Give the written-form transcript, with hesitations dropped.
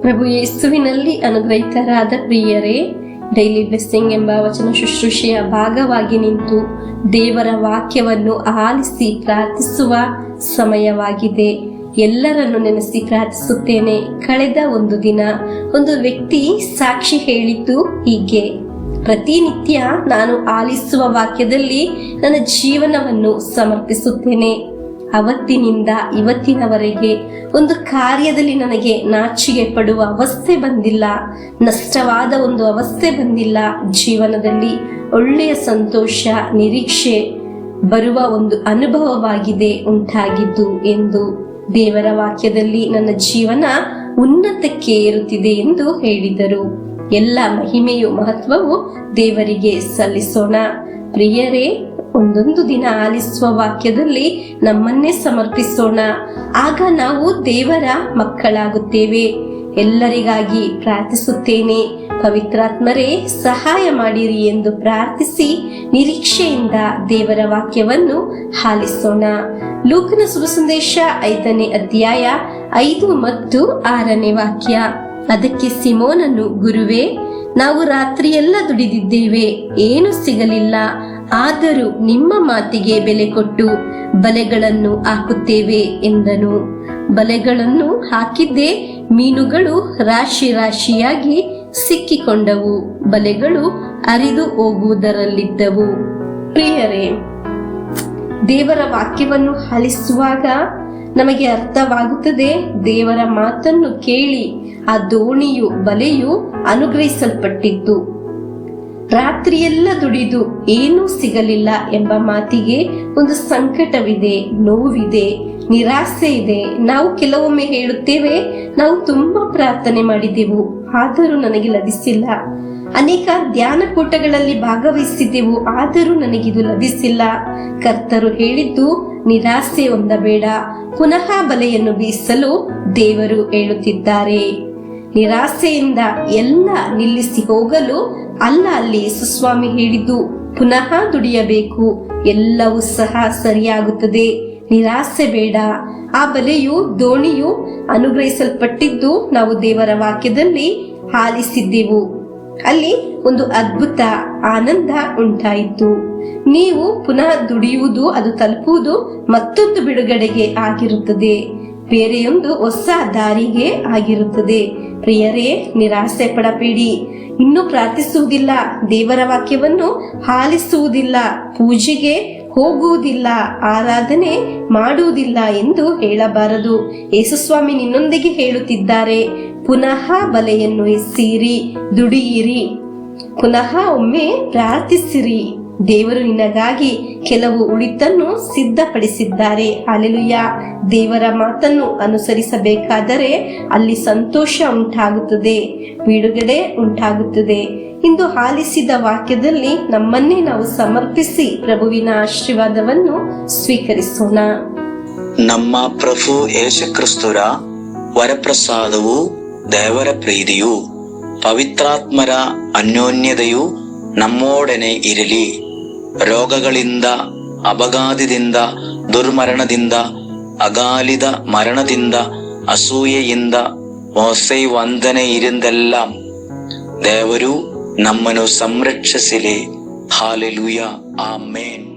ಪ್ರಭು ಯೇಸುವಿನಲ್ಲಿ ಅನುಗ್ರಹಿತರಾದ ಪ್ರಿಯರೇ, daily blessing ಎಂಬ ವಚನ ಶುಶ್ರೂಷೆಯ ಭಾಗವಾಗಿ ನಿಂತು ದೇವರ ವಾಕ್ಯವನ್ನು ಆಲಿಸಿ ಪ್ರಾರ್ಥಿಸುವ ಸಮಯವಾಗಿದೆ. ಎಲ್ಲರನ್ನು ನೆನೆಸಿ ಪ್ರಾರ್ಥಿಸುತ್ತೇನೆ. ಕಳೆದ ಒಂದು ದಿನ ಒಂದು ವ್ಯಕ್ತಿ ಸಾಕ್ಷಿ ಹೇಳಿದ್ದು ಹೀಗೆ: ಪ್ರತಿನಿತ್ಯ ನಾನು ಆಲಿಸುವ ವಾಕ್ಯದಲ್ಲಿ ನನ್ನ ಜೀವನವನ್ನು ಸಮರ್ಪಿಸುತ್ತೇನೆ. ಅವತ್ತಿನಿಂದ ಇವತ್ತಿನವರೆಗೆ ಒಂದು ಕಾರ್ಯದಲ್ಲಿ ನನಗೆ ನಾಚಿಕೆ ಪಡುವ ಅವಸ್ಥೆ ಬಂದಿಲ್ಲ, ನಷ್ಟವಾದ ಒಂದು ಅವಸ್ಥೆ ಬಂದಿಲ್ಲ. ಜೀವನದಲ್ಲಿ ಒಳ್ಳೆಯ ಸಂತೋಷ, ನಿರೀಕ್ಷೆ ಬರುವ ಒಂದು ಅನುಭವವಾಗಿದೆ ಉಂಟಾಗಿದ್ದು ಎಂದು ದೇವರ ವಾಕ್ಯದಲ್ಲಿ ನನ್ನ ಜೀವನ ಉನ್ನತಕ್ಕೆ ಏರುತ್ತಿದೆ ಎಂದು ಹೇಳಿದರು. ಎಲ್ಲ ಮಹಿಮೆಯು ಮಹತ್ವವು ದೇವರಿಗೆ ಸಲ್ಲಿಸೋಣ. ಪ್ರಿಯರೇ, ಒಂದೊಂದು ದಿನ ಆಲಿಸುವ ವಾಕ್ಯದಲ್ಲಿ ನಮ್ಮನ್ನೇ ಸಮರ್ಪಿಸೋಣ. ಆಗ ನಾವು ದೇವರ ಮಕ್ಕಳಾಗುತ್ತೇವೆ. ಎಲ್ಲರಿಗಾಗಿ ಪ್ರಾರ್ಥಿಸುತ್ತೇನೆ. ಪವಿತ್ರಾತ್ಮರೇ ಸಹಾಯ ಮಾಡಿರಿ ಎಂದು ಪ್ರಾರ್ಥಿಸಿ ನಿರೀಕ್ಷೆಯಿಂದ ದೇವರ ವಾಕ್ಯವನ್ನು ಆಲಿಸೋಣ. ಲೂಕನ ಸುಸಂದೇಶ 5ನೇ ಅಧ್ಯಾಯ 5 ಮತ್ತು 6ನೇ ವಾಕ್ಯ. ಅದಕ್ಕೆ ಸಿಮೋನನು, ಗುರುವೇ, ನಾವು ರಾತ್ರಿಯೆಲ್ಲ ದುಡಿದಿದ್ದೇವೆ, ಏನು ಸಿಗಲಿಲ್ಲ. ಆದರೂ ನಿಮ್ಮ ಮಾತಿಗೆ ಬೆಲೆ ಕೊಟ್ಟು ಬಲೆಗಳನ್ನು ಹಾಕುತ್ತೇವೆ ಎಂದನು. ಬಲೆಗಳನ್ನು ಹಾಕಿದ್ದೇ ಮೀನುಗಳು ರಾಶಿ ರಾಶಿಯಾಗಿ ಸಿಕ್ಕಿಕೊಂಡವು, ಬಲೆಗಳು ಹರಿದು ಹೋಗುವುದರಲ್ಲಿದ್ದವು. ಪ್ರಿಯರೇ, ದೇವರ ವಾಕ್ಯವನ್ನು ಆಲಿಸುವಾಗ ನಮಗೆ ಅರ್ಥವಾಗುತ್ತದೆ. ದೇವರ ಮಾತನ್ನು ಕೇಳಿ ಆ ದೋಣಿಯು, ಬಲೆಯು ಅನುಗ್ರಹಿಸಲ್ಪಟ್ಟಿದ್ದು. ರಾತ್ರಿಯೆಲ್ಲ ದುಡಿದು ಏನೂ ಸಿಗಲಿಲ್ಲ ಎಂಬ ಮಾತಿಗೆ ಒಂದು ಸಂಕಟವಿದೆ, ನೋವಿದೆ, ನಿರಾಸೆ ಇದೆ. ನಾವು ಕೆಲವೊಮ್ಮೆ ಹೇಳುತ್ತೇವೆ, ನಾವು ತುಂಬಾ ಪ್ರಾರ್ಥನೆ ಮಾಡಿದೆವು, ಆದರೂ ನನಗೆ ಲಭಿಸಿಲ್ಲ. ಅನೇಕ ಧ್ಯಾನ ಕೂಟಗಳಲ್ಲಿ ಭಾಗವಹಿಸಿದೆವು, ಆದರೂ ನನಗಿದು ಲಭಿಸಿಲ್ಲ. ಕರ್ತರು ಹೇಳಿದ್ದು, ನಿರಾಸೆ ಹೊಂದಬೇಡ, ಪುನಃ ಬಲೆಯನ್ನು ಬೀಸಲು ದೇವರು ಹೇಳುತ್ತಿದ್ದಾರೆ. ನಿರಾಸೆಯಿಂದ ಎಲ್ಲ ನಿಲ್ಲಿಸಿ ಹೋಗಲು ಅಲ್ಲ, ಅಲ್ಲಿ ಯೇಸುಸ್ವಾಮಿ ಹೇಳಿದ್ದು ಪುನಃ ದುಡಿಯಬೇಕು, ಎಲ್ಲವೂ ಸಹ ಸರಿಯಾಗುತ್ತದೆ. ನಿರಾಸೆ ಬೇಡ. ಆ ಬಲೆಯು, ದೋಣಿಯು ಅನುಗ್ರಹಿಸಲ್ಪಟ್ಟಿದ್ದು ನಾವು ದೇವರ ವಾಕ್ಯದಲ್ಲಿ ಆಲಿಸಿದ್ದೆವು. ಅಲ್ಲಿ ಒಂದು ಅದ್ಭುತ ಆನಂದ ಉಂಟಾಯಿತು. ನೀವು ಪುನಃ ದುಡಿಯುವುದು, ಅದು ತಲುಪುವುದು ಮತ್ತೊಂದು ಬಿಡುಗಡೆಗೆ ಆಗಿರುತ್ತದೆ, ಬೇರೆಯೊಂದು ಹೊಸ ದಾರಿಗೆ ಆಗಿರುತ್ತದೆ. ಪ್ರಿಯರೇ, ನಿರಾಸೆ ಪಡಬೇಡಿ. ಇನ್ನು ಪ್ರಾರ್ಥಿಸುವುದಿಲ್ಲ, ದೇವರ ವಾಕ್ಯವನ್ನು ಆಲಿಸುವುದಿಲ್ಲ, ಪೂಜೆಗೆ ಹೋಗುವುದಿಲ್ಲ, ಆರಾಧನೆ ಮಾಡುವುದಿಲ್ಲ ಎಂದು ಹೇಳಬಾರದು. ಯೇಸುಸ್ವಾಮಿ ನಿನ್ನೊಂದಿಗೆ ಹೇಳುತ್ತಿದ್ದಾರೆ, ಪುನಃ ಬಲೆಯನ್ನು ಎಸೆಯಿರಿ, ದುಡಿಯಿರಿ, ಪುನಃ ಒಮ್ಮೆ ಪ್ರಾರ್ಥಿಸಿರಿ. ದೇವರು ನಿನಗಾಗಿ ಕೆಲವು ಉಳಿತನ್ನು ಸಿದ್ಧಪಡಿಸಿದ್ದಾರೆ. ಹಲ್ಲೆಲೂಯಾ. ದೇವರ ಮಾತನ್ನು ಅನುಸರಿಸಬೇಕಾದರೆ ಅಲ್ಲಿ ಸಂತೋಷ ಉಂಟಾಗುತ್ತದೆ, ಬಿಡುಗಡೆ ಉಂಟಾಗುತ್ತದೆ. ಇಂದು ಆಲಿಸಿದ ವಾಕ್ಯದಲ್ಲಿ ನಮ್ಮನ್ನೇ ನಾವು ಸಮರ್ಪಿಸಿ ಪ್ರಭುವಿನ ಆಶೀರ್ವಾದವನ್ನು ಸ್ವೀಕರಿಸೋಣ. ನಮ್ಮ ಪ್ರಭು ಯೇಸುಕ್ರಿಸ್ತರ ವರಪ್ರಸಾದವು, ದೇವರ ಪ್ರೀತಿಯು, ಪವಿತ್ರಾತ್ಮರ ಅನ್ಯೋನ್ಯತೆಯು ನಮ್ಮೊಡನೆ ಇರಲಿ. ರೋಗಗಳಿಂದ, ಅಪಘಾತದಿಂದ, ದುರ್ಮರಣದಿಂದ, ಅಗಾಲಿದ ಮರಣದಿಂದ, ಅಸೂಯೆಯಿಂದ, ಮೋಸೆ ವಂದನೆಯಿಂದೆಲ್ಲ ದೇವರು ನಮ್ಮನ್ನು ಸಂರಕ್ಷಿಸಲಿ. ಹಾಲೆಲೂಯಾ. ಆಮೇನ್.